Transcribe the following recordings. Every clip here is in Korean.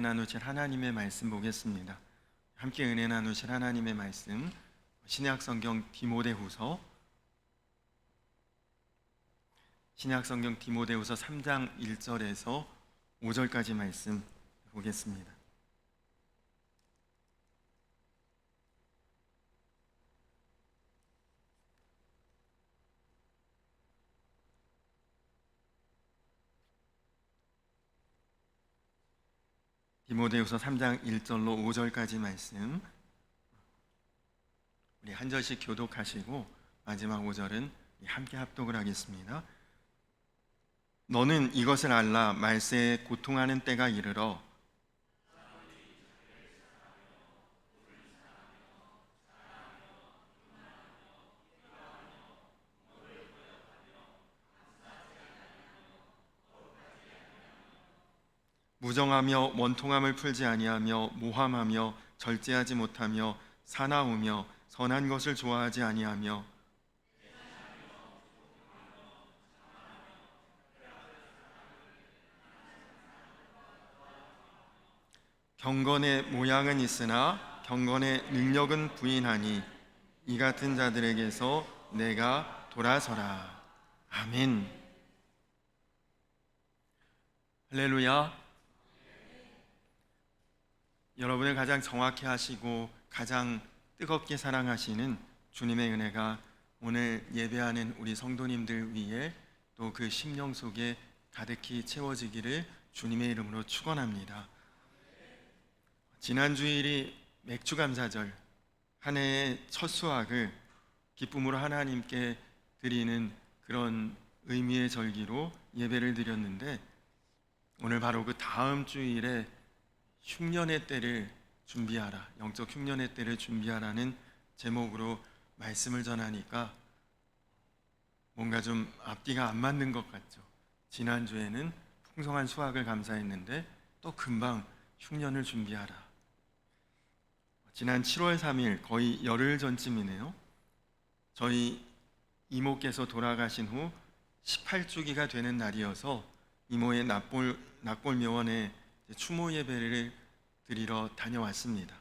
나누실 하나님의 말씀 보겠습니다. 함께 은혜 나누실 하나님의 말씀 신약 성경 디모데후서 3장 1절에서 5절까지 말씀 보겠습니다. 디모데후서 3장 1절로 5절까지 말씀 우리 한 절씩 교독하시고 마지막 5절은 함께 합독을 하겠습니다. 너는 이것을 알라. 말세에 고통하는 때가 이르러 무정하며 원통함을 풀지 아니하며 모함하며 절제하지 못하며 사나우며 선한 것을 좋아하지 아니하며 경건의 모양은 있으나 경건의 능력은 부인하니 이 같은 자들에게서 내가 돌아서라. 아멘. 할렐루야. 여러분을 가장 정확히 하시고 가장 뜨겁게 사랑하시는 주님의 은혜가 오늘 예배하는 우리 성도님들 위에 또 그 심령 속에 가득히 채워지기를 주님의 이름으로 축원합니다. 지난 주일이 맥주감사절, 한 해의 첫 수확을 기쁨으로 하나님께 드리는 그런 의미의 절기로 예배를 드렸는데, 오늘 바로 그 다음 주일에 흉년의 때를 준비하라, 영적 흉년의 때를 준비하라는 제목으로 말씀을 전하니까 뭔가 좀 앞뒤가 안 맞는 것 같죠. 지난주에는 풍성한 수확을 감사했는데 또 금방 흉년을 준비하라. 지난 7월 3일, 거의 열흘 전쯤이네요. 저희 이모께서 돌아가신 후 18주기가 되는 날이어서 이모의 납골 묘원에 추모 예배를 드리러 다녀왔습니다.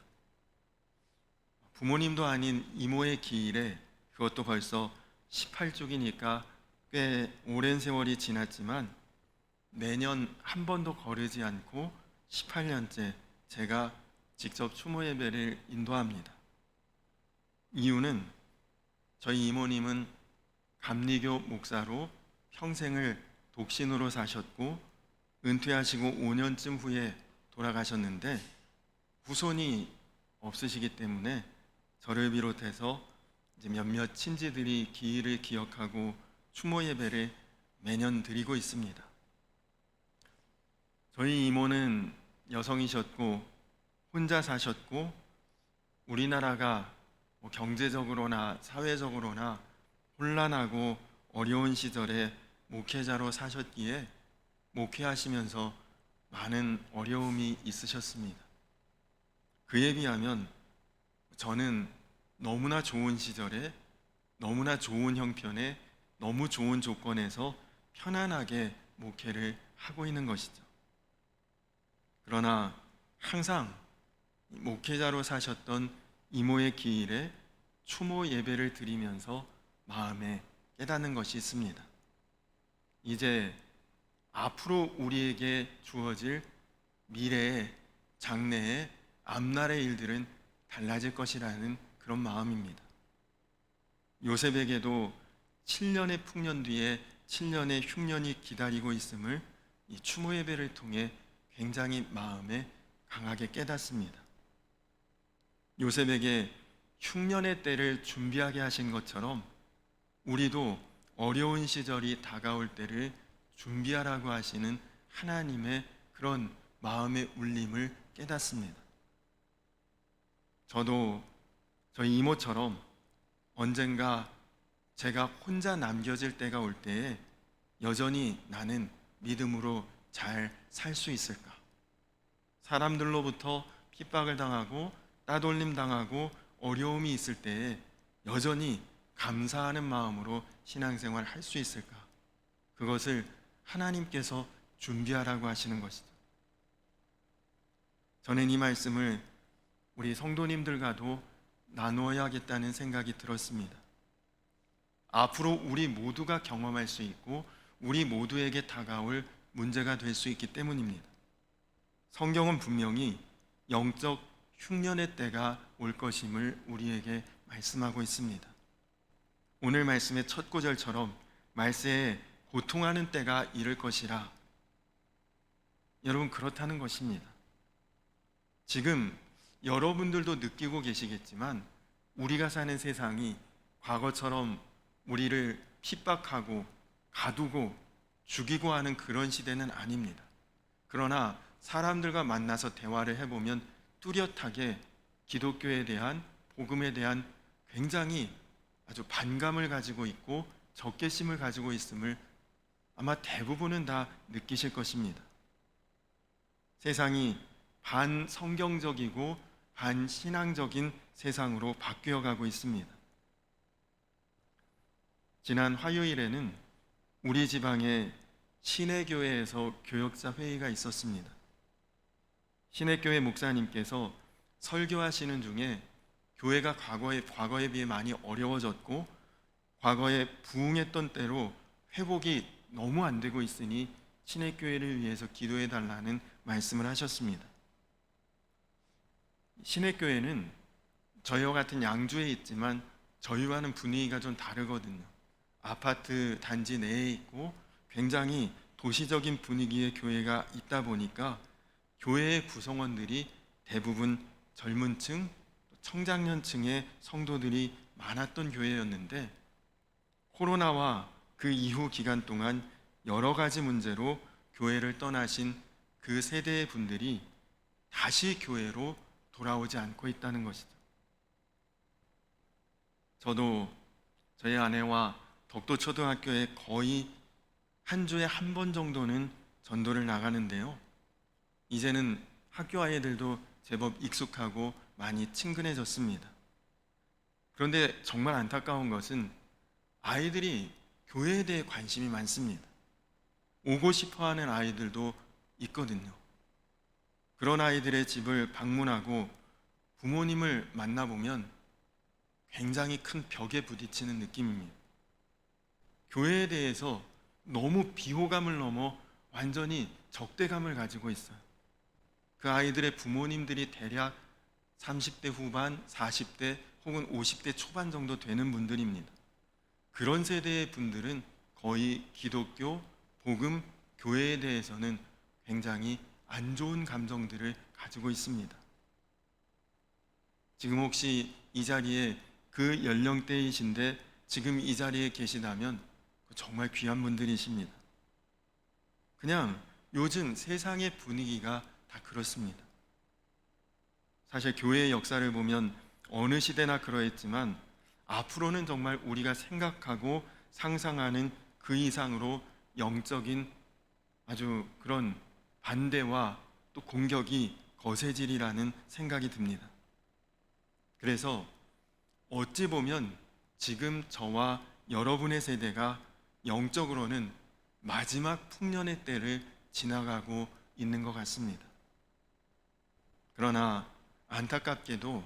부모님도 아닌 이모의 기일에, 그것도 벌써 18주기니까 꽤 오랜 세월이 지났지만 매년 한 번도 거르지 않고 18년째 제가 직접 추모 예배를 인도합니다. 이유는 저희 이모님은 감리교 목사로 평생을 독신으로 사셨고 은퇴하시고 5년쯤 후에 돌아가셨는데 후손이 없으시기 때문에 저를 비롯해서 이제 몇몇 친지들이 기일을 기억하고 추모 예배를 매년 드리고 있습니다. 저희 이모는 여성이셨고 혼자 사셨고 우리나라가 경제적으로나 사회적으로나 혼란하고 어려운 시절에 목회자로 사셨기에 목회하시면서 많은 어려움이 있으셨습니다. 그에 비하면 저는 너무나 좋은 시절에 너무나 좋은 형편에 너무 좋은 조건에서 편안하게 목회를 하고 있는 것이죠. 그러나 항상 목회자로 사셨던 이모의 기일에 추모 예배를 드리면서 마음에 깨닫는 것이 있습니다. 이제 앞으로 우리에게 주어질 미래의 장래의 앞날의 일들은 달라질 것이라는 그런 마음입니다. 요셉에게도 7년의 풍년 뒤에 7년의 흉년이 기다리고 있음을 이 추모 예배를 통해 굉장히 마음에 강하게 깨닫습니다. 요셉에게 흉년의 때를 준비하게 하신 것처럼 우리도 어려운 시절이 다가올 때를 준비하라고 하시는 하나님의 그런 마음의 울림을 깨닫습니다. 저도 저희 이모처럼 언젠가 제가 혼자 남겨질 때가 올 때에 여전히 나는 믿음으로 잘 살 수 있을까? 사람들로부터 핍박을 당하고 따돌림 당하고 어려움이 있을 때에 여전히 감사하는 마음으로 신앙생활 할 수 있을까? 그것을 하나님께서 준비하라고 하시는 것이죠. 저는 이 말씀을 우리 성도님들과도 나누어야겠다는 생각이 들었습니다. 앞으로 우리 모두가 경험할 수 있고 우리 모두에게 다가올 문제가 될 수 있기 때문입니다. 성경은 분명히 영적 흉년의 때가 올 것임을 우리에게 말씀하고 있습니다. 오늘 말씀의 첫 구절처럼 말세에 고통하는 때가 이를 것이라. 여러분, 그렇다는 것입니다. 지금 여러분들도 느끼고 계시겠지만 우리가 사는 세상이 과거처럼 우리를 핍박하고 가두고 죽이고 하는 그런 시대는 아닙니다. 그러나 사람들과 만나서 대화를 해보면 뚜렷하게 기독교에 대한, 복음에 대한 굉장히 아주 반감을 가지고 있고 적개심을 가지고 있음을 아마 대부분은 다 느끼실 것입니다. 세상이 반성경적이고 반신앙적인 세상으로 바뀌어 가고 있습니다. 지난 화요일에는 우리 지방의 신해교회에서 교역자 회의가 있었습니다. 신해교회 목사님께서 설교하시는 중에 교회가 과거에 비해 많이 어려워졌고 과거에 부흥했던 때로 회복이 너무 안 되고 있으니 신해교회를 위해서 기도해 달라는 말씀을 하셨습니다. 신해교회는 저희와 같은 양주에 있지만 저희와는 분위기가 좀 다르거든요. 아파트 단지 내에 있고 굉장히 도시적인 분위기의 교회가 있다 보니까 교회의 구성원들이 대부분 젊은 층, 청장년층의 성도들이 많았던 교회였는데 코로나와 그 이후 기간 동안 여러 가지 문제로 교회를 떠나신 그 세대의 분들이 다시 교회로 돌아오지 않고 있다는 것이죠. 저도 저희 아내와 덕도초등학교에 거의 한 주에 한 번 정도는 전도를 나가는데요. 이제는 학교 아이들도 제법 익숙하고 많이 친근해졌습니다. 그런데 정말 안타까운 것은 아이들이 교회에 대해 관심이 많습니다. 오고 싶어 하는 아이들도 있거든요. 그런 아이들의 집을 방문하고 부모님을 만나보면 굉장히 큰 벽에 부딪히는 느낌입니다. 교회에 대해서 너무 비호감을 넘어 완전히 적대감을 가지고 있어요. 그 아이들의 부모님들이 대략 30대 후반, 40대 혹은 50대 초반 정도 되는 분들입니다. 그런 세대의 분들은 거의 기독교, 복음, 교회에 대해서는 굉장히 안 좋은 감정들을 가지고 있습니다. 지금 혹시 이 자리에 그 연령대이신데 지금 이 자리에 계시다면 정말 귀한 분들이십니다. 그냥 요즘 세상의 분위기가 다 그렇습니다. 사실 교회의 역사를 보면 어느 시대나 그러했지만 앞으로는 정말 우리가 생각하고 상상하는 그 이상으로 영적인 아주 그런 반대와 또 공격이 거세지리라는 생각이 듭니다. 그래서 어찌 보면 지금 저와 여러분의 세대가 영적으로는 마지막 풍년의 때를 지나가고 있는 것 같습니다. 그러나 안타깝게도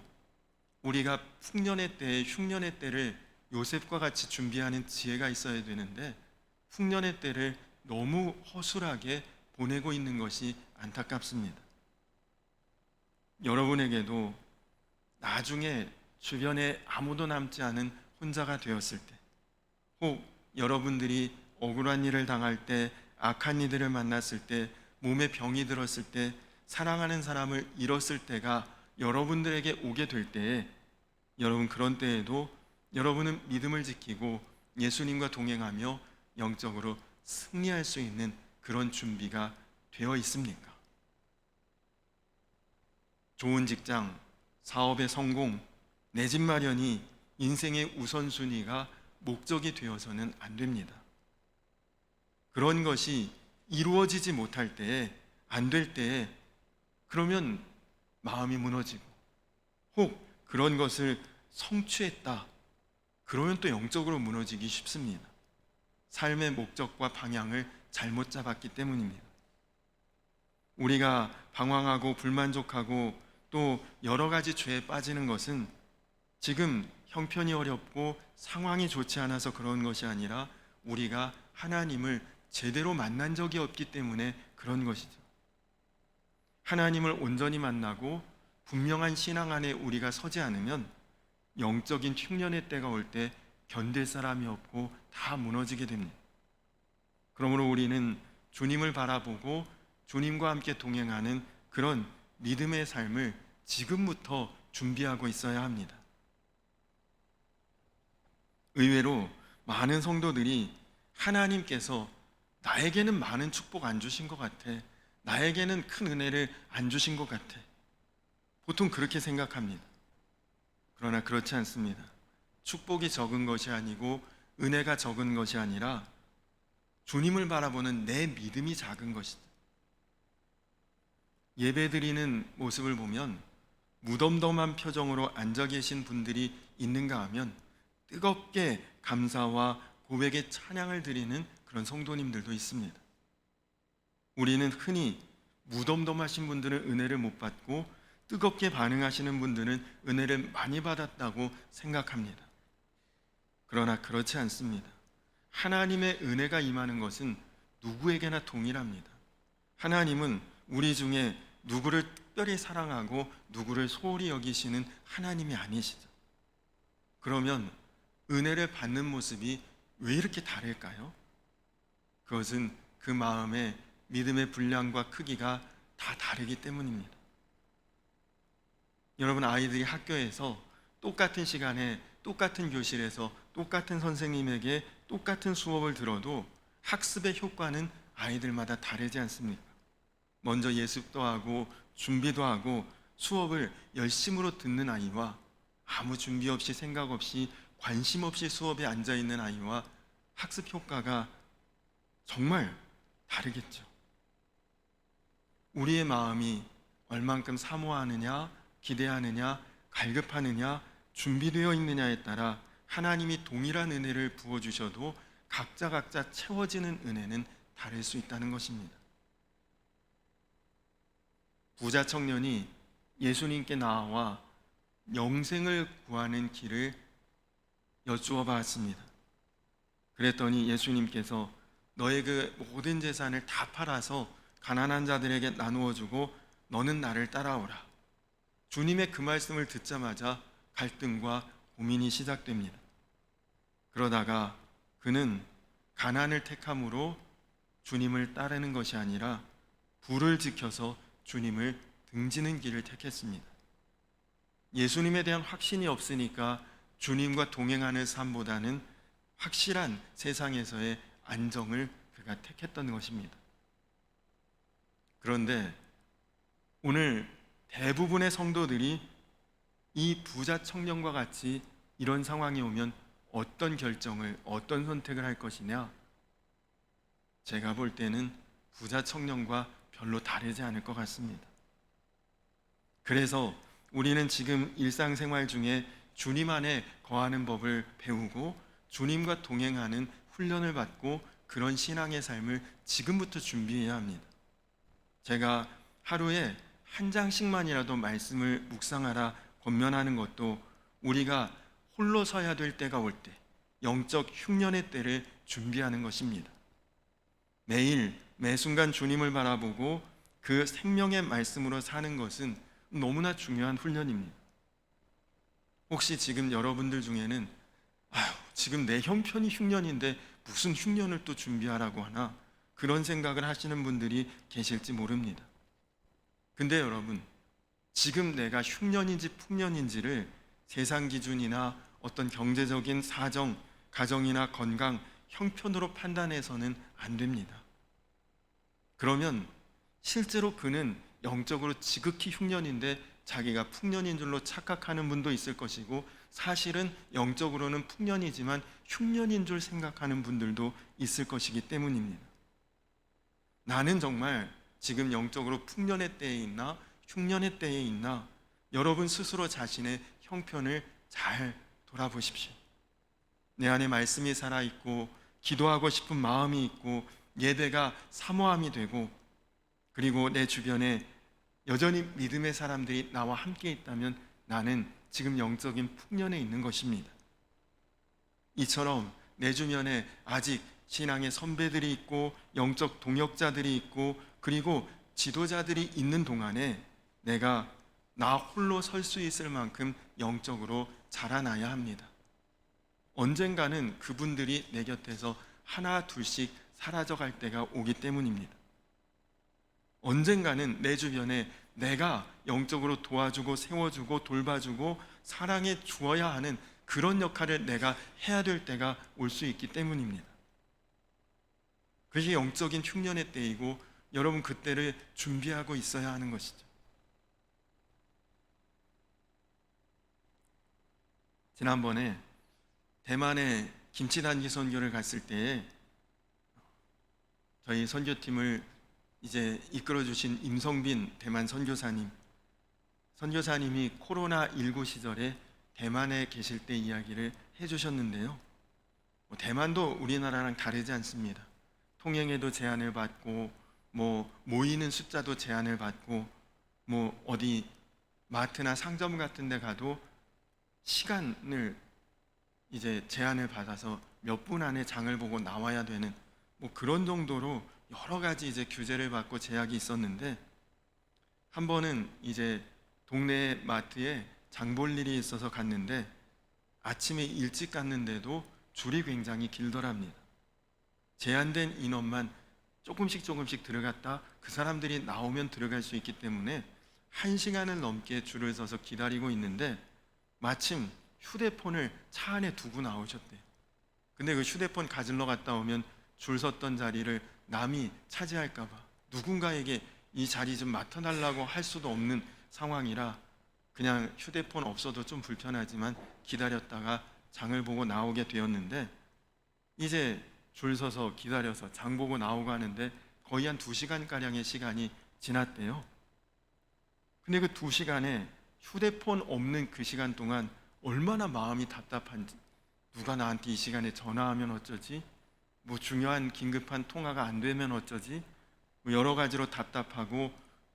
우리가 풍년의 때, 흉년의 때를 요셉과 같이 준비하는 지혜가 있어야 되는데 풍년의 때를 너무 허술하게 보내고 있는 것이 안타깝습니다. 여러분에게도 나중에 주변에 아무도 남지 않은 혼자가 되었을 때, 혹 여러분들이 억울한 일을 당할 때, 악한 이들을 만났을 때, 몸에 병이 들었을 때, 사랑하는 사람을 잃었을 때가 여러분들에게 오게 될 때에 여러분 그런 때에도 여러분은 믿음을 지키고 예수님과 동행하며 영적으로 승리할 수 있는 그런 준비가 되어 있습니까? 좋은 직장, 사업의 성공, 내 집 마련이 인생의 우선순위가 목적이 되어서는 안 됩니다. 그런 것이 이루어지지 못할 때에, 안 될 때에 그러면 마음이 무너지고 혹 그런 것을 성취했다 그러면 또 영적으로 무너지기 쉽습니다. 삶의 목적과 방향을 잘못 잡았기 때문입니다. 우리가 방황하고 불만족하고 또 여러 가지 죄에 빠지는 것은 지금 형편이 어렵고 상황이 좋지 않아서 그런 것이 아니라 우리가 하나님을 제대로 만난 적이 없기 때문에 그런 것이죠. 하나님을 온전히 만나고 분명한 신앙 안에 우리가 서지 않으면 영적인 흉년의 때가 올 때 견딜 사람이 없고 다 무너지게 됩니다. 그러므로 우리는 주님을 바라보고 주님과 함께 동행하는 그런 믿음의 삶을 지금부터 준비하고 있어야 합니다. 의외로 많은 성도들이 하나님께서 나에게는 많은 축복 안 주신 것 같아, 나에게는 큰 은혜를 안 주신 것 같아, 보통 그렇게 생각합니다. 그러나 그렇지 않습니다. 축복이 적은 것이 아니고 은혜가 적은 것이 아니라 주님을 바라보는 내 믿음이 작은 것이다. 예배드리는 모습을 보면 무덤덤한 표정으로 앉아 계신 분들이 있는가 하면 뜨겁게 감사와 고백의 찬양을 드리는 그런 성도님들도 있습니다. 우리는 흔히 무덤덤하신 분들은 은혜를 못 받고 뜨겁게 반응하시는 분들은 은혜를 많이 받았다고 생각합니다. 그러나 그렇지 않습니다. 하나님의 은혜가 임하는 것은 누구에게나 동일합니다. 하나님은 우리 중에 누구를 특별히 사랑하고 누구를 소홀히 여기시는 하나님이 아니시죠. 그러면 은혜를 받는 모습이 왜 이렇게 다를까요? 그것은 그 마음의 믿음의 분량과 크기가 다 다르기 때문입니다. 여러분, 아이들이 학교에서 똑같은 시간에 똑같은 교실에서 똑같은 선생님에게 똑같은 수업을 들어도 학습의 효과는 아이들마다 다르지 않습니까? 먼저 예습도 하고 준비도 하고 수업을 열심으로 듣는 아이와 아무 준비 없이 생각 없이 관심 없이 수업에 앉아 있는 아이와 학습 효과가 정말 다르겠죠. 우리의 마음이 얼만큼 사모하느냐, 기대하느냐, 갈급하느냐, 준비되어 있느냐에 따라 하나님이 동일한 은혜를 부어주셔도 각자 채워지는 은혜는 다를 수 있다는 것입니다. 부자 청년이 예수님께 나와 영생을 구하는 길을 여쭈어 봤습니다. 그랬더니 예수님께서 너의 그 모든 재산을 다 팔아서 가난한 자들에게 나누어 주고 너는 나를 따라오라. 주님의 그 말씀을 듣자마자 갈등과 고민이 시작됩니다. 그러다가 그는 가난을 택함으로 주님을 따르는 것이 아니라 부를 지켜서 주님을 등지는 길을 택했습니다. 예수님에 대한 확신이 없으니까 주님과 동행하는 삶보다는 확실한 세상에서의 안정을 그가 택했던 것입니다. 그런데 오늘 대부분의 성도들이 이 부자 청년과 같이 이런 상황이 오면 어떤 결정을, 어떤 선택을 할 것이냐? 제가 볼 때는 부자 청년과 별로 다르지 않을 것 같습니다. 그래서 우리는 지금 일상생활 중에 주님 안에 거하는 법을 배우고 주님과 동행하는 훈련을 받고 그런 신앙의 삶을 지금부터 준비해야 합니다. 제가 하루에 한 장씩만이라도 말씀을 묵상하라 권면하는 것도 우리가 홀로 서야 될 때가 올 때, 영적 흉년의 때를 준비하는 것입니다. 매일 매순간 주님을 바라보고 그 생명의 말씀으로 사는 것은 너무나 중요한 훈련입니다. 혹시 지금 여러분들 중에는 지금 내 형편이 흉년인데 무슨 흉년을 또 준비하라고 하나, 그런 생각을 하시는 분들이 계실지 모릅니다. 근데 여러분, 지금 내가 흉년인지 풍년인지를 세상 기준이나 어떤 경제적인 사정, 가정이나 건강, 형편으로 판단해서는 안 됩니다. 그러면 실제로 그는 영적으로 지극히 흉년인데 자기가 풍년인 줄로 착각하는 분도 있을 것이고, 사실은 영적으로는 풍년이지만 흉년인 줄 생각하는 분들도 있을 것이기 때문입니다. 나는 정말 지금 영적으로 풍년의 때에 있나 흉년의 때에 있나, 여러분 스스로 자신의 형편을 잘 돌아보십시오. 내 안에 말씀이 살아있고 기도하고 싶은 마음이 있고 예배가 사모함이 되고 그리고 내 주변에 여전히 믿음의 사람들이 나와 함께 있다면 나는 지금 영적인 풍년에 있는 것입니다. 이처럼 내 주변에 아직 신앙의 선배들이 있고 영적 동역자들이 있고 그리고 지도자들이 있는 동안에 내가 나 홀로 설 수 있을 만큼 영적으로 자라나야 합니다. 언젠가는 그분들이 내 곁에서 하나 둘씩 사라져갈 때가 오기 때문입니다. 언젠가는 내 주변에 내가 영적으로 도와주고 세워주고 돌봐주고 사랑해 주어야 하는 그런 역할을 내가 해야 될 때가 올 수 있기 때문입니다. 그것이 영적인 흉년의 때이고 여러분 그때를 준비하고 있어야 하는 것이죠. 지난번에 대만에 김치 단기 선교를 갔을 때에 저희 선교팀을 이제 이끌어 주신 임성빈 대만 선교사님이 코로나19 시절에 대만에 계실 때 이야기를 해주셨는데요. 대만도 우리나라랑 다르지 않습니다. 통행에도 제한을 받고 모이는 숫자도 제한을 받고 어디 마트나 상점 같은 데 가도 시간을 이제 제한을 받아서 몇 분 안에 장을 보고 나와야 되는 그런 정도로 여러 가지 이제 규제를 받고 제약이 있었는데 한 번은 이제 동네 마트에 장 볼 일이 있어서 갔는데 아침에 일찍 갔는데도 줄이 굉장히 길더랍니다. 제한된 인원만 조금씩 들어갔다 그 사람들이 나오면 들어갈 수 있기 때문에 1시간을 넘게 줄을 서서 기다리고 있는데 마침 휴대폰을 차 안에 두고 나오셨대요. 근데 그 휴대폰 가지러 갔다 오면 줄 섰던 자리를 남이 차지할까 봐 누군가에게 이 자리 좀 맡아달라고 할 수도 없는 상황이라 그냥 휴대폰 없어도 좀 불편하지만 기다렸다가 장을 보고 나오게 되었는데 이제 줄 서서 기다려서 장 보고 나오고 하는데 거의 한 2시간가량의 시간이 지났대요. 근데 그 2시간에 휴대폰 없는 그 시간 동안 얼마나 마음이 답답한지, 누가 나한테 이 시간에 전화하면 어쩌지? 중요한 긴급한 통화가 안 되면 어쩌지? 여러 가지로 답답하고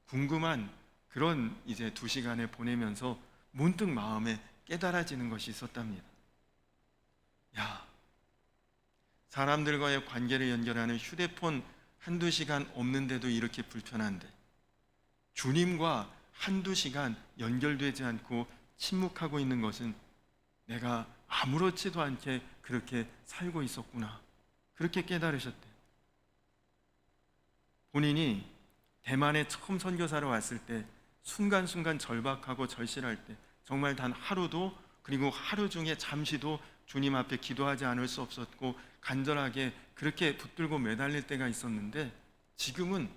궁금한 그런 이제 2시간을 보내면서 문득 마음에 깨달아지는 것이 있었답니다. 야, 사람들과의 관계를 연결하는 휴대폰 1-2시간 없는데도 이렇게 불편한데 주님과 1-2시간 연결되지 않고 침묵하고 있는 것은 내가 아무렇지도 않게 그렇게 살고 있었구나. 그렇게 깨달으셨대요. 본인이 대만에 처음 선교사로 왔을 때 순간순간 절박하고 절실할 때 정말 단 하루도 그리고 하루 중에 잠시도 주님 앞에 기도하지 않을 수 없었고 간절하게 그렇게 붙들고 매달릴 때가 있었는데 지금은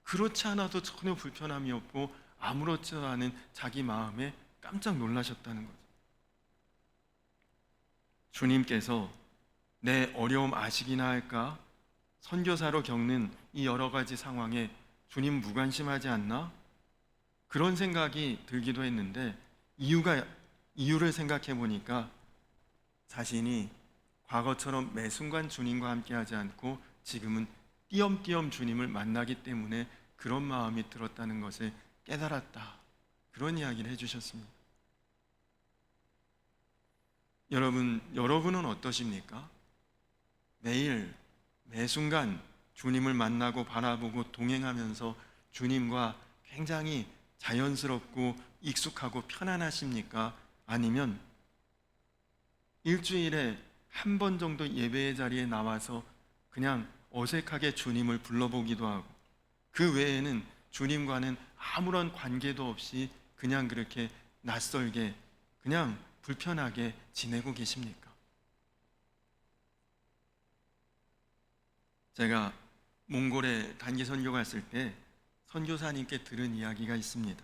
그렇지 않아도 전혀 불편함이 없고 아무렇지도 않은 자기 마음에 깜짝 놀라셨다는 거죠. 주님께서 내 어려움 아시기나 할까? 선교사로 겪는 이 여러 가지 상황에 주님 무관심하지 않나? 그런 생각이 들기도 했는데 이유를 생각해 보니까 자신이 과거처럼 매 순간 주님과 함께하지 않고 지금은 띄엄띄엄 주님을 만나기 때문에 그런 마음이 들었다는 것을 깨달았다. 그런 이야기를 해주셨습니다. 여러분은 어떠십니까? 매일 매 순간 주님을 만나고 바라보고 동행하면서 주님과 굉장히 자연스럽고 익숙하고 편안하십니까? 아니면 일주일에 한 번 정도 예배의 자리에 나와서 그냥 어색하게 주님을 불러보기도 하고 그 외에는 주님과는 아무런 관계도 없이 그냥 그렇게 낯설게 그냥 불편하게 지내고 계십니까? 제가 몽골에 단기 선교 갔을 때 선교사님께 들은 이야기가 있습니다.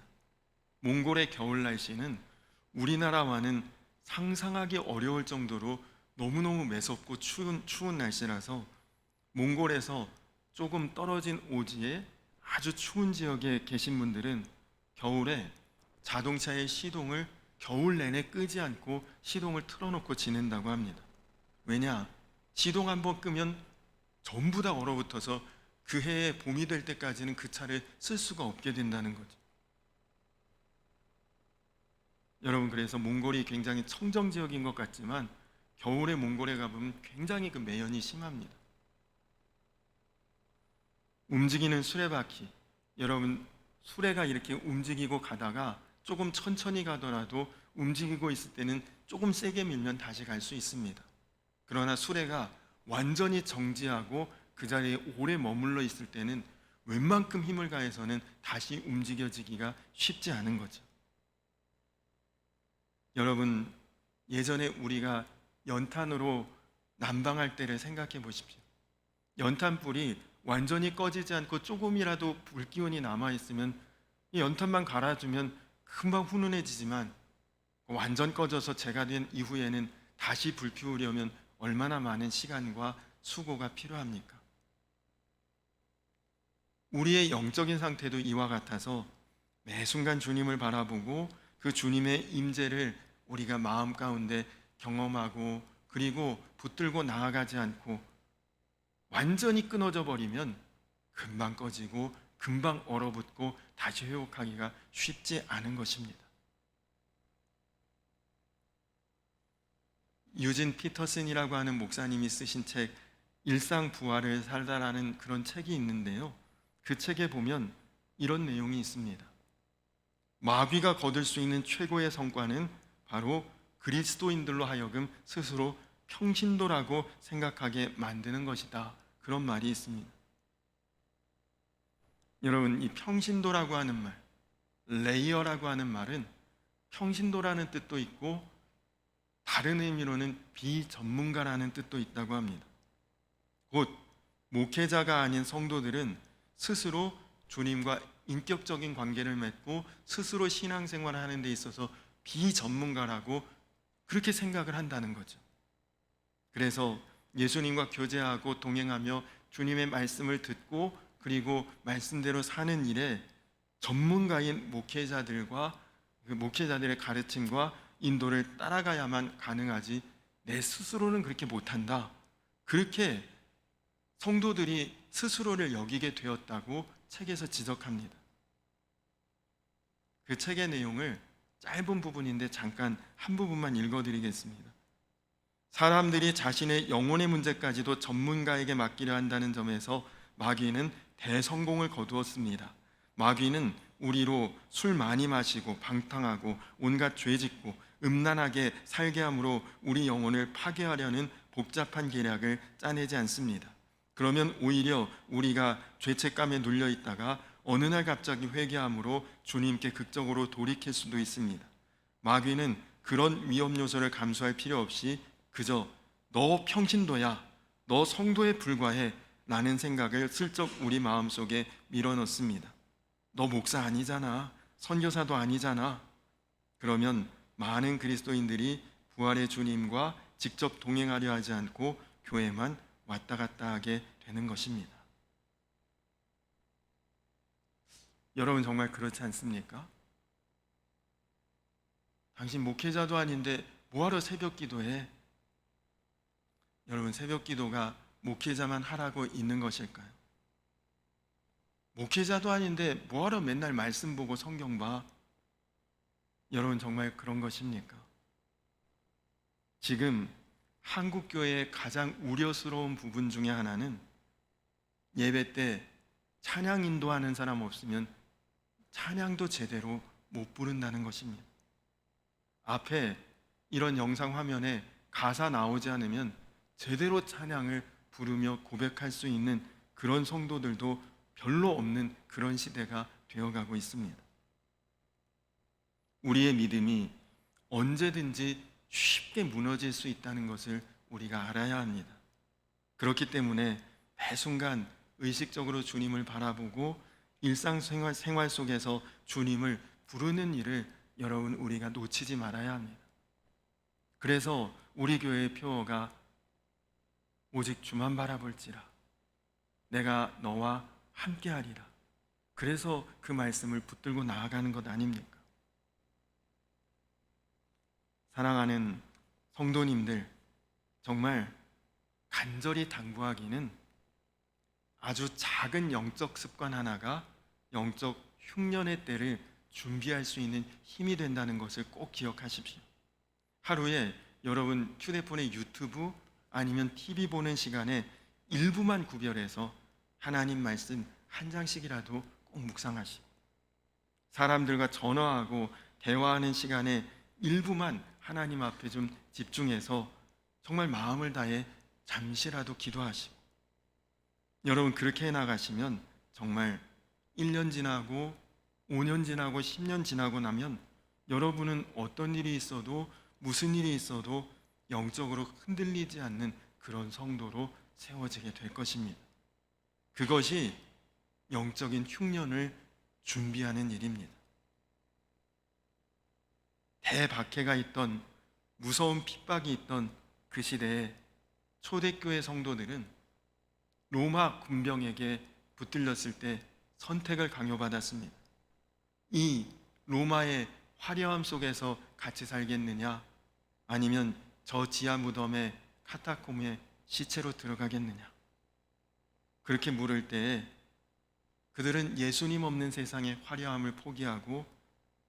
몽골의 겨울 날씨는 우리나라와는 상상하기 어려울 정도로 너무너무 매섭고 추운 날씨라서 몽골에서 조금 떨어진 오지에 아주 추운 지역에 계신 분들은 겨울에 자동차의 시동을 겨울 내내 끄지 않고 시동을 틀어놓고 지낸다고 합니다. 왜냐? 시동 한번 끄면 전부 다 얼어붙어서 그 해에 봄이 될 때까지는 그 차를 쓸 수가 없게 된다는 거죠. 여러분, 그래서 몽골이 굉장히 청정 지역인 것 같지만 겨울에 몽골에 가보면 굉장히 그 매연이 심합니다. 움직이는 수레바퀴, 여러분, 수레가 이렇게 움직이고 가다가 조금 천천히 가더라도 움직이고 있을 때는 조금 세게 밀면 다시 갈 수 있습니다. 그러나 수레가 완전히 정지하고 그 자리에 오래 머물러 있을 때는 웬만큼 힘을 가해서는 다시 움직여지기가 쉽지 않은 거죠. 여러분, 예전에 우리가 연탄으로 난방할 때를 생각해 보십시오. 연탄불이 완전히 꺼지지 않고 조금이라도 불기운이 남아있으면 이 연탄만 갈아주면 금방 훈훈해지지만 완전 꺼져서 재가 된 이후에는 다시 불 피우려면 얼마나 많은 시간과 수고가 필요합니까? 우리의 영적인 상태도 이와 같아서 매 순간 주님을 바라보고 그 주님의 임재를 우리가 마음 가운데 경험하고 그리고 붙들고 나아가지 않고 완전히 끊어져 버리면 금방 꺼지고 금방 얼어붙고 다시 회복하기가 쉽지 않은 것입니다. 유진 피터슨이라고 하는 목사님이 쓰신 책 일상 부활을 살다라는 그런 책이 있는데요. 그 책에 보면 이런 내용이 있습니다. 마귀가 거둘 수 있는 최고의 성과는 바로 그리스도인들로 하여금 스스로 평신도라고 생각하게 만드는 것이다. 그런 말이 있습니다. 여러분, 이 평신도라고 하는 말, 레이어라고 하는 말은 평신도라는 뜻도 있고 다른 의미로는 비전문가라는 뜻도 있다고 합니다. 곧 목회자가 아닌 성도들은 스스로 주님과 인격적인 관계를 맺고 스스로 신앙생활을 하는 데 있어서 비전문가라고 그렇게 생각을 한다는 거죠. 그래서 예수님과 교제하고 동행하며 주님의 말씀을 듣고 그리고 말씀대로 사는 일에 전문가인 목회자들과 그 목회자들의 가르침과 인도를 따라가야만 가능하지 내 스스로는 그렇게 못한다. 그렇게 성도들이 스스로를 여기게 되었다고 책에서 지적합니다. 그 책의 내용을 짧은 부분인데 잠깐 한 부분만 읽어드리겠습니다. 사람들이 자신의 영혼의 문제까지도 전문가에게 맡기려 한다는 점에서 마귀는 대성공을 거두었습니다. 마귀는 우리로 술 많이 마시고 방탕하고 온갖 죄 짓고 음란하게 살게 함으로 우리 영혼을 파괴하려는 복잡한 계략을 짜내지 않습니다. 그러면 오히려 우리가 죄책감에 눌려 있다가 어느 날 갑자기 회개함으로 주님께 극적으로 돌이킬 수도 있습니다. 마귀는 그런 위험 요소를 감수할 필요 없이 그저 너 평신도야, 너 성도에 불과해 라는 생각을 슬쩍 우리 마음속에 밀어넣습니다. 너 목사 아니잖아, 선교사도 아니잖아. 그러면 많은 그리스도인들이 부활의 주님과 직접 동행하려 하지 않고 교회만 왔다 갔다 하게 되는 것입니다. 여러분, 정말 그렇지 않습니까? 당신 목회자도 아닌데 뭐하러 새벽 기도해? 여러분, 새벽 기도가 목회자만 하라고 있는 것일까요? 목회자도 아닌데 뭐하러 맨날 말씀 보고 성경 봐? 여러분, 정말 그런 것입니까? 지금 한국 교회의 가장 우려스러운 부분 중에 하나는 예배 때 찬양 인도하는 사람 없으면 찬양도 제대로 못 부른다는 것입니다. 앞에 이런 영상 화면에 가사 나오지 않으면 제대로 찬양을 부르며 고백할 수 있는 그런 성도들도 별로 없는 그런 시대가 되어가고 있습니다. 우리의 믿음이 언제든지 쉽게 무너질 수 있다는 것을 우리가 알아야 합니다. 그렇기 때문에 매 순간 의식적으로 주님을 바라보고 일상생활 속에서 주님을 부르는 일을 여러분, 우리가 놓치지 말아야 합니다. 그래서 우리 교회의 표어가 오직 주만 바라볼지라 내가 너와 함께하리라. 그래서 그 말씀을 붙들고 나아가는 것 아닙니까? 사랑하는 성도님들, 정말 간절히 당부하기는 아주 작은 영적 습관 하나가 영적 흉년의 때를 준비할 수 있는 힘이 된다는 것을 꼭 기억하십시오. 하루에 여러분 휴대폰의 유튜브 아니면 TV 보는 시간에 일부만 구별해서 하나님 말씀 한 장씩이라도 꼭 묵상하시고, 사람들과 전화하고 대화하는 시간에 일부만 하나님 앞에 좀 집중해서 정말 마음을 다해 잠시라도 기도하시고, 여러분 그렇게 해나가시면 정말 1년 지나고 5년 지나고 10년 지나고 나면 여러분은 어떤 일이 있어도 무슨 일이 있어도 영적으로 흔들리지 않는 그런 성도로 세워지게 될 것입니다. 그것이 영적인 흉년을 준비하는 일입니다. 대박해가 있던, 무서운 핍박이 있던 그 시대에 초대교회 성도들은 로마 군병에게 붙들렸을 때 선택을 강요받았습니다. 이 로마의 화려함 속에서 같이 살겠느냐, 아니면 저 지하 무덤에 카타콤에 시체로 들어가겠느냐. 그렇게 물을 때에 그들은 예수님 없는 세상의 화려함을 포기하고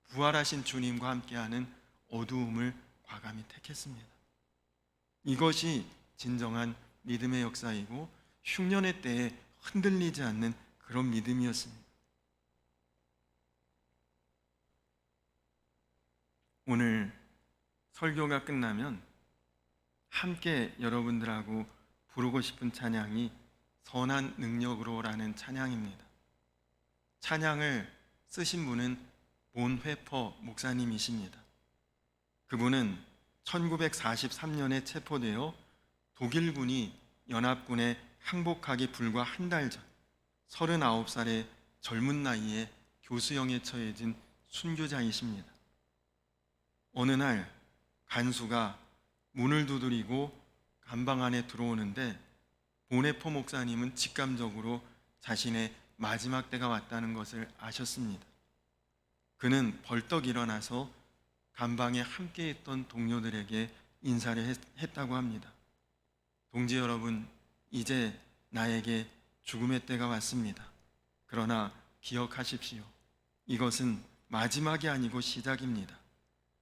부활하신 주님과 함께하는 어두움을 과감히 택했습니다. 이것이 진정한 믿음의 역사이고 흉년의 때에 흔들리지 않는 그런 믿음이었습니다. 오늘 설교가 끝나면 함께 여러분들하고 부르고 싶은 찬양이 선한 능력으로라는 찬양입니다. 찬양을 쓰신 분은 본 회퍼 목사님이십니다. 그분은 1943년에 체포되어 독일군이 연합군에 항복하기 불과 한 달 전 39살의 젊은 나이에 교수형에 처해진 순교자이십니다. 어느 날 간수가 문을 두드리고 감방 안에 들어오는데 보네포 목사님은 직감적으로 자신의 마지막 때가 왔다는 것을 아셨습니다. 그는 벌떡 일어나서 감방에 함께 있던 동료들에게 인사를 했다고 합니다. 동지 여러분, 이제 나에게 죽음의 때가 왔습니다. 그러나 기억하십시오. 이것은 마지막이 아니고 시작입니다.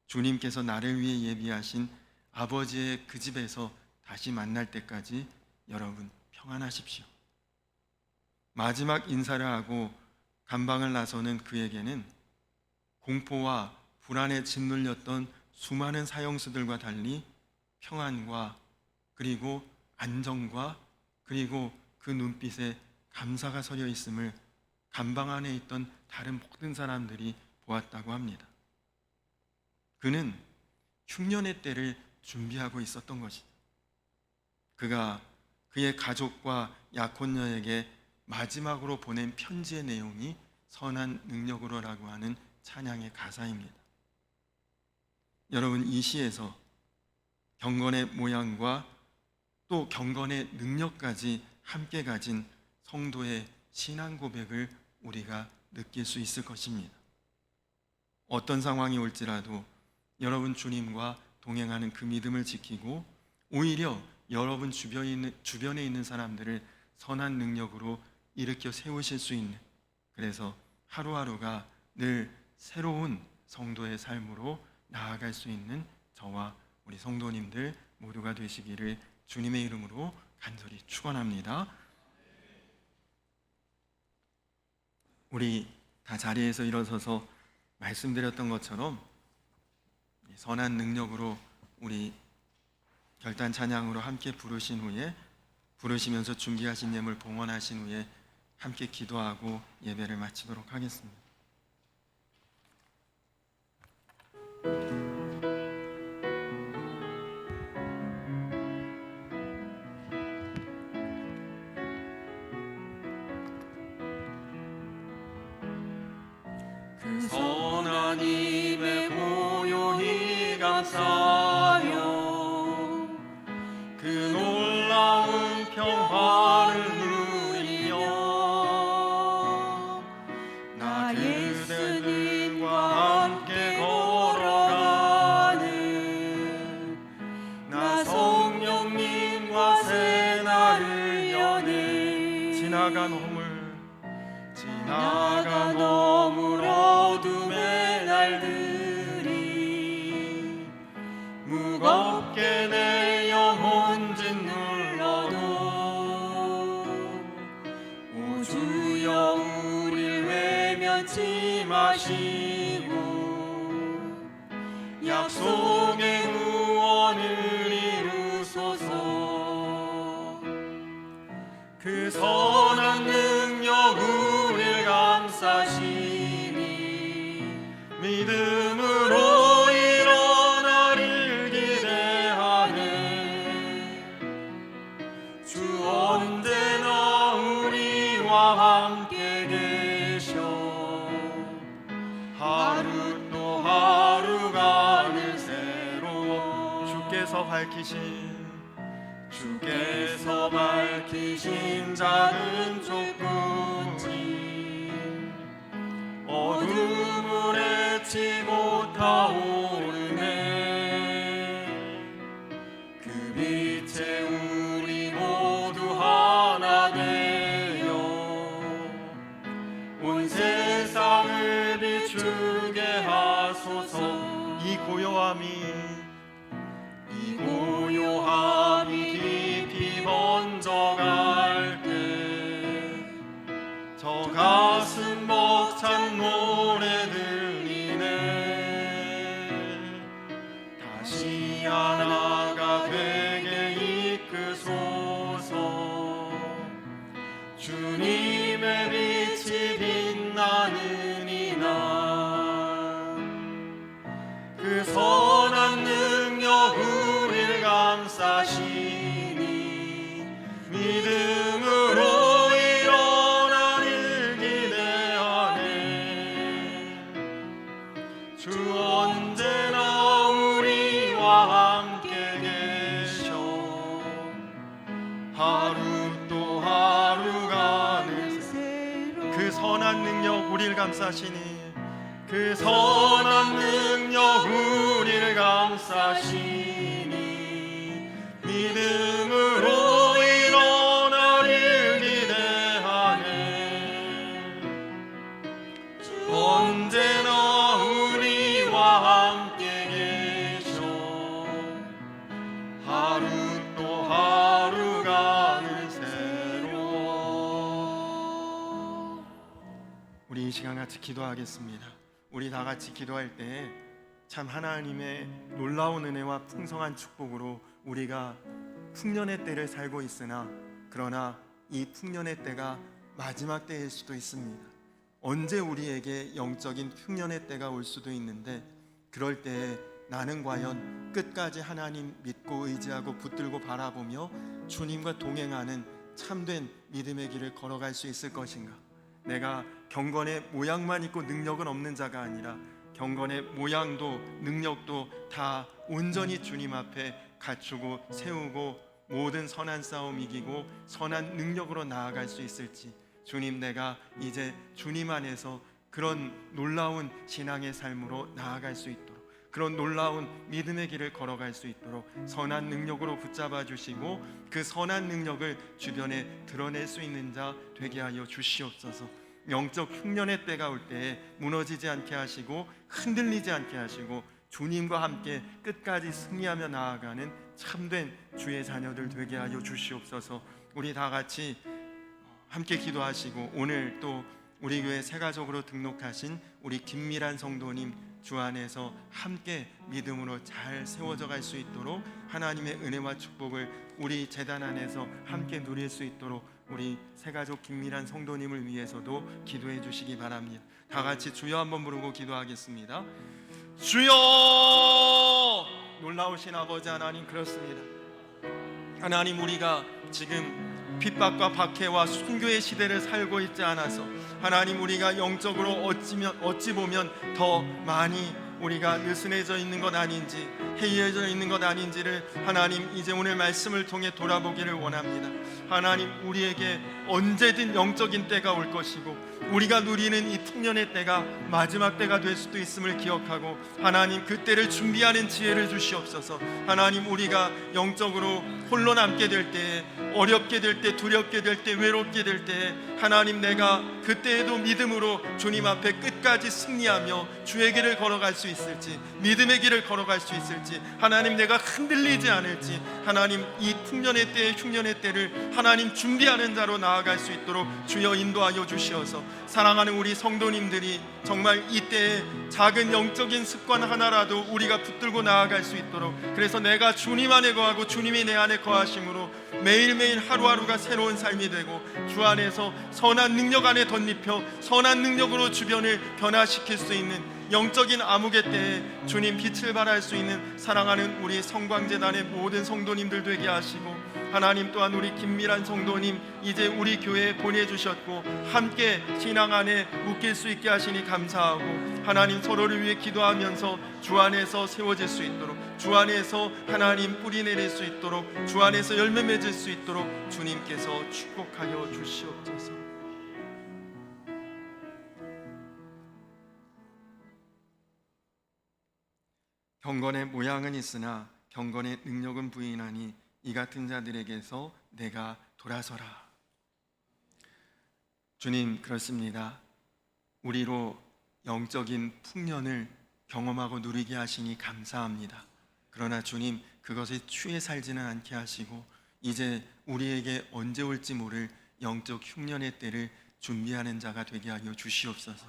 주님께서 나를 위해 예비하신 아버지의 그 집에서 다시 만날 때까지 여러분 평안하십시오. 마지막 인사를 하고 감방을 나서는 그에게는 공포와 불안에 짓눌렸던 수많은 사형수들과 달리 평안과 그리고 안정과 그리고 그 눈빛에 감사가 서려 있음을 감방 안에 있던 다른 모든 사람들이 보았다고 합니다. 그는 흉년의 때를 준비하고 있었던 것이죠. 그가 그의 가족과 약혼녀에게 마지막으로 보낸 편지의 내용이 선한 능력으로라고 하는 찬양의 가사입니다. 여러분, 이 시에서 경건의 모양과 또 경건의 능력까지 함께 가진 성도의 신앙 고백을 우리가 느낄 수 있을 것입니다. 어떤 상황이 올지라도 여러분 주님과 동행하는 그 믿음을 지키고 오히려 여러분 주변에 있는 사람들을 선한 능력으로 일으켜 세우실 수 있는, 그래서 하루하루가 늘 새로운 성도의 삶으로 나아갈 수 있는 저와 우리 성도님들 모두가 되시기를 주님의 이름으로 간절히 축원합니다. 우리 다 자리에서 일어서서 말씀드렸던 것처럼 선한 능력으로 우리 결단 찬양으로 함께 부르신 후에, 부르시면서 준비하신 예물 봉헌하신 후에 함께 기도하고 예배를 마치도록 하겠습니다. 그 선한 힘에 고요히 감사하며 그 놀라운 평화를 누리며 나 예수님과 함께 걸어가는 나 성령님과 새 날을 여는 지나가는 하시고 약속의 구원을 이루소서. 그 선한 능력 우릴 감싸시니 믿음으로 일어나를 기대하네. 주 언제나 우리와 함께 계셔 하루 또 하루가 늘 새로워. 주께서 밝히신 작은 촛불이 어둠을 헤치고 타오르네. 그 빛에 우리 모두 하나 되어 온 세상을 비추게 하소서. 이 고요함이 깊이 번져갈 때 저 가슴 벅찬 노래 들리네. 다시 하나가 되게 이끄소서. 주님의 빛이 빛나는 이날 그 선한 능력 우릴 감싸시니 믿음으로 일어나를 기대하네. 주 언제나 우리와 함께 계셔 하루 또 하루가 늘 새로워. 그 선한 능력 우리를 감싸시니 그 선한 능력 우리를 감싸시니 믿음으로 일어나를 기대하네. 언제나 우리와 함께 계셔 하루 또 하루가 늘 새로워. 우리 이 시간 같이 기도하겠습니다. 우리 다 같이 기도할 때 참 하나님의 놀라운 은혜와 풍성한 축복으로 우리가 풍년의 때를 살고 있으나 그러나 이 풍년의 때가 마지막 때일 수도 있습니다. 언제 우리에게 영적인 풍년의 때가 올 수도 있는데 그럴 때에 나는 과연 끝까지 하나님 믿고 의지하고 붙들고 바라보며 주님과 동행하는 참된 믿음의 길을 걸어갈 수 있을 것인가? 내가 경건의 모양만 있고 능력은 없는 자가 아니라 경건의 모양도 능력도 다 온전히 주님 앞에 갖추고 세우고 모든 선한 싸움 이기고 선한 능력으로 나아갈 수 있을지, 주님, 내가 이제 주님 안에서 그런 놀라운 신앙의 삶으로 나아갈 수 있도록, 그런 놀라운 믿음의 길을 걸어갈 수 있도록 선한 능력으로 붙잡아 주시고 그 선한 능력을 주변에 드러낼 수 있는 자 되게 하여 주시옵소서. 영적 흉년의 때가 올 때에 무너지지 않게 하시고 흔들리지 않게 하시고 주님과 함께 끝까지 승리하며 나아가는 참된 주의 자녀들 되게 하여 주시옵소서. 우리 다 같이 함께 기도하시고 오늘 또 우리 교회 새가족으로 등록하신 우리 김미란 성도님 주 안에서 함께 믿음으로 잘 세워져 갈 수 있도록 하나님의 은혜와 축복을 우리 재단 안에서 함께 누릴 수 있도록 우리 새가족 김미란 성도님을 위해서도 기도해 주시기 바랍니다. 다 같이 주여 한번 부르고 기도하겠습니다. 주여! 놀라우신 아버지 하나님, 그렇습니다. 하나님, 우리가 지금 핍박과 박해와 순교의 시대를 살고 있지 않아서 하나님, 우리가 영적으로 어찌 보면 더 많이 우리가 느슨해져 있는 것 아닌지, 해이해져 있는 것 아닌지를 하나님 이제 오늘 말씀을 통해 돌아보기를 원합니다. 하나님, 우리에게 언제든 영적인 때가 올 것이고 우리가 누리는 이 풍년의 때가 마지막 때가 될 수도 있음을 기억하고 하나님, 그 때를 준비하는 지혜를 주시옵소서. 하나님, 우리가 영적으로 홀로 남게 될 때, 어렵게 될 때, 두렵게 될 때, 외롭게 될 때 하나님, 내가 그때에도 믿음으로 주님 앞에 끝까지 승리하며 주의 길을 걸어갈 수 있을지, 믿음의 길을 걸어갈 수 있을지, 하나님 내가 흔들리지 않을지, 하나님 이 풍년의 때에 흉년의 때를 하나님 준비하는 자로 나아갈 수 있도록 주여 인도하여 주시어서, 사랑하는 우리 성도님들이 정말 이때에 작은 영적인 습관 하나라도 우리가 붙들고 나아갈 수 있도록, 그래서 내가 주님 안에 거하고 주님이 내 안에 거하심으로 매일매일 하루하루가 새로운 삶이 되고 주 안에서 선한 능력 안에 덧입혀 선한 능력으로 주변을 변화시킬 수 있는 영적인 암흑의 때에 주님 빛을 발할 수 있는 사랑하는 우리 성광재단의 모든 성도님들 되게 하시고, 하나님 또한 우리 김미란 성도님 이제 우리 교회에 보내주셨고 함께 신앙 안에 묶일 수 있게 하시니 감사하고, 하나님 서로를 위해 기도하면서 주 안에서 세워질 수 있도록, 주 안에서 하나님 뿌리 내릴 수 있도록, 주 안에서 열매 맺을 수 있도록 주님께서 축복하여 주시옵소서. 경건의 모양은 있으나 경건의 능력은 부인하니 이 같은 자들에게서 내가 돌아서라. 주님, 그렇습니다. 우리로 영적인 풍년을 경험하고 누리게 하시니 감사합니다. 그러나 주님, 그것에 취해 살지는 않게 하시고 이제 우리에게 언제 올지 모를 영적 흉년의 때를 준비하는 자가 되게 하여 주시옵소서.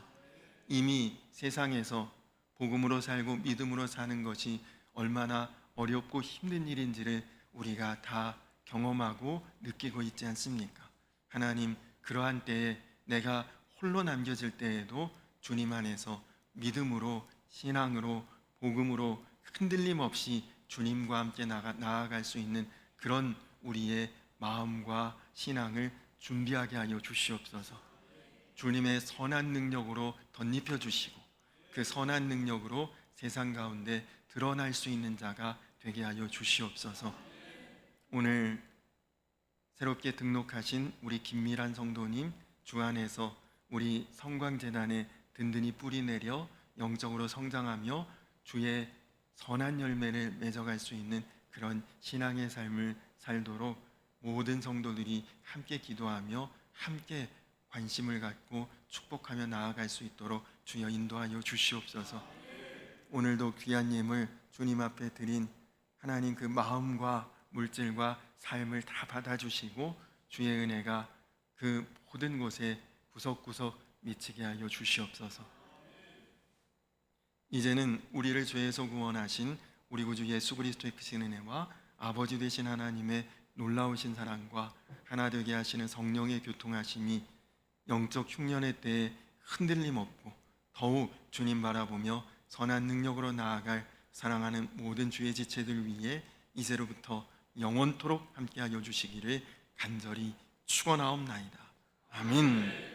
이미 세상에서 복음으로 살고 믿음으로 사는 것이 얼마나 어렵고 힘든 일인지를 우리가 다 경험하고 느끼고 있지 않습니까? 하나님, 그러한 때에 내가 홀로 남겨질 때에도 주님 안에서 믿음으로, 신앙으로, 복음으로 흔들림 없이 주님과 함께 나아갈 수 있는 그런 우리의 마음과 신앙을 준비하게 하여 주시옵소서. 주님의 선한 능력으로 덧입혀 주시고 그 선한 능력으로 세상 가운데 드러날 수 있는 자가 되게 하여 주시옵소서. 오늘 새롭게 등록하신 우리 김미란 성도님, 주 안에서 우리 성광재단에 든든히 뿌리 내려 영적으로 성장하며 주의 선한 열매를 맺어갈 수 있는 그런 신앙의 삶을 살도록 모든 성도들이 함께 기도하며 함께 관심을 갖고 축복하며 나아갈 수 있도록 주여 인도하여 주시옵소서. 오늘도 귀한 예물 주님 앞에 드린 하나님 그 마음과 물질과 삶을 다 받아주시고 주의 은혜가 그 모든 곳에 구석구석 미치게 하여 주시옵소서. 이제는 우리를 죄에서 구원하신 우리 구주 예수 그리스도의 크신 은혜와 아버지 되신 하나님의 놀라우신 사랑과 하나 되게 하시는 성령의 교통하심이 영적 흉년의 때에 흔들림 없고 더욱 주님 바라보며 선한 능력으로 나아갈 사랑하는 모든 주의 지체들 위해 이제로부터 영원토록 함께하여 주시기를 간절히 축원하옵나이다. 아멘.